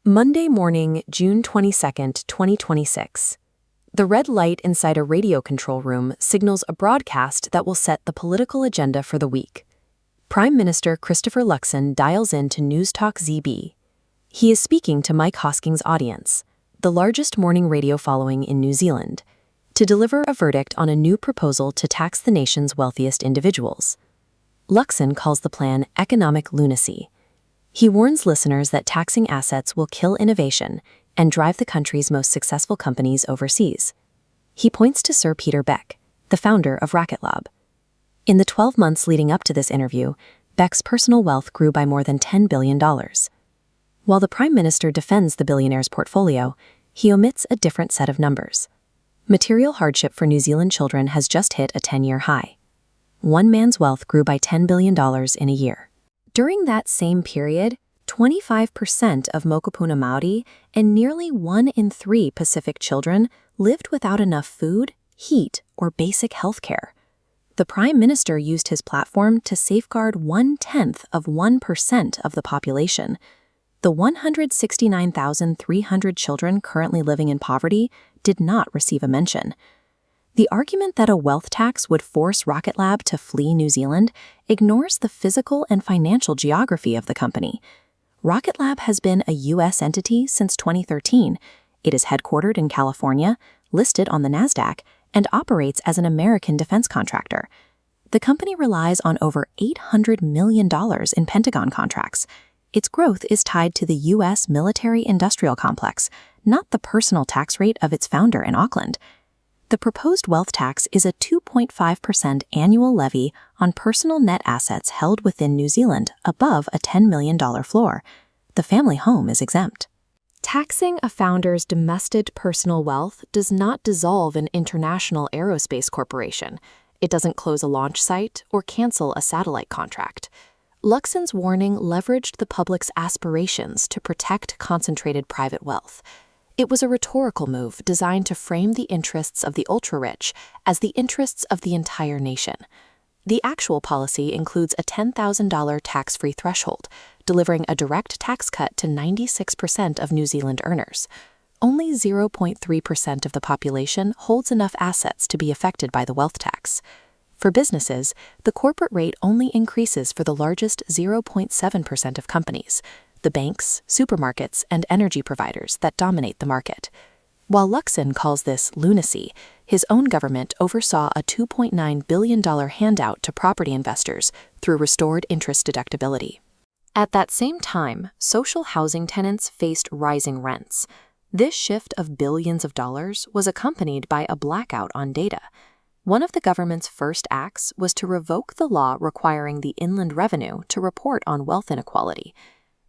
Monday morning, June 22nd, 2026. The red light inside a radio control room signals a broadcast that will set the political agenda for the week. Prime Minister Christopher Luxon dials in to Newstalk ZB. He is speaking to Mike Hosking's audience, the largest morning radio following in New Zealand, to deliver a verdict on a new proposal to tax the nation's wealthiest individuals. Luxon calls the plan economic lunacy. He warns listeners that taxing assets will kill innovation and drive the country's most successful companies overseas. He points to Sir Peter Beck, the founder of Rākau. In the 12 months leading up to this interview, Beck's personal wealth grew by more than $10 billion. While the Prime Minister defends the billionaire's portfolio, he omits a different set of numbers. Material hardship for New Zealand children has just hit a 10-year high. One man's wealth grew by $10 billion in a year. During that same period, 25% of mokopuna Māori and nearly 1 in 3 Pacific children lived without enough food, heat, or basic health care. The Prime Minister used his platform to safeguard 1/10 of 1% of the population. The 169,300 children currently living in poverty did not receive a mention. The argument that a wealth tax would force Rākau to flee New Zealand ignores the physical and financial geography of the company. Rākau has been a U.S. entity since 2013. It is headquartered in California, listed on the Nasdaq, and operates as an American defense contractor. The company relies on over $800 million in Pentagon contracts. Its growth is tied to the U.S. military-industrial complex, not the personal tax rate of its founder in Auckland. The proposed wealth tax is a 2.5% annual levy on personal net assets held within New Zealand above a $10 million floor. The family home is exempt. Taxing a founder's domestic personal wealth does not dissolve an international aerospace corporation. It doesn't close a launch site or cancel a satellite contract. Luxon's warning leveraged the public's aspirations to protect concentrated private wealth. It was a rhetorical move designed to frame the interests of the ultra-rich as the interests of the entire nation. The actual policy includes a $10,000 tax-free threshold, delivering a direct tax cut to 96% of New Zealand earners. Only 0.3% of the population holds enough assets to be affected by the wealth tax. For businesses, the corporate rate only increases for the largest 0.7% of companies, the banks, supermarkets, and energy providers that dominate the market. While Luxon calls this lunacy, his own government oversaw a $2.9 billion handout to property investors through restored interest deductibility. At that same time, social housing tenants faced rising rents. This shift of billions of dollars was accompanied by a blackout on data. One of the government's first acts was to revoke the law requiring the Inland Revenue to report on wealth inequality.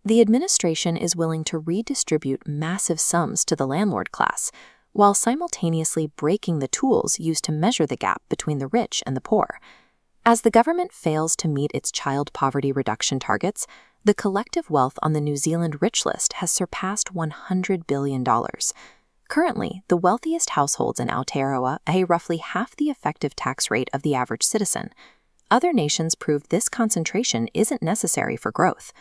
The administration is willing to redistribute massive sums to the landlord class, while simultaneously breaking the tools used to measure the gap between the rich and the poor. As the government fails to meet its child poverty reduction targets, the collective wealth on the New Zealand rich list has surpassed $100 billion. Currently, the wealthiest households in Aotearoa pay roughly half the effective tax rate of the average citizen. Other nations proved this concentration isn't necessary for growth.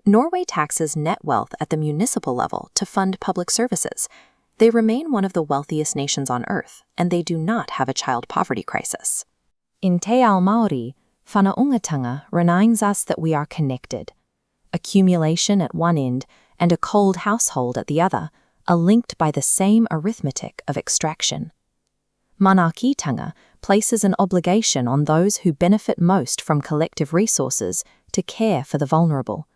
Norway taxes net wealth at the municipal level to fund public services. They remain one of the wealthiest nations on Earth, and they do not have a child poverty crisis. In Te Ao Māori, whanaungatanga reminds us that we are connected. Accumulation at one end and a cold household at the other are linked by the same arithmetic of extraction. Manaakitanga places an obligation on those who benefit most from collective resources to care for the vulnerable.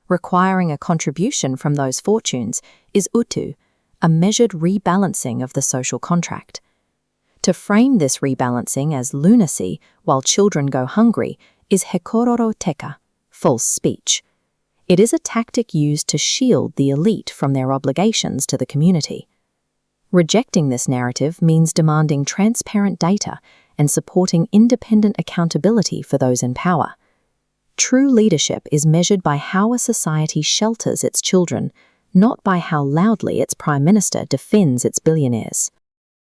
Requiring a contribution from those fortunes is utu, a measured rebalancing of the social contract. To frame this rebalancing as lunacy while children go hungry is he kororo teka, false speech. It is a tactic used to shield the elite from their obligations to the community. Rejecting this narrative means demanding transparent data and supporting independent accountability for those in power. True leadership is measured by how a society shelters its children, not by how loudly its Prime Minister defends its billionaires.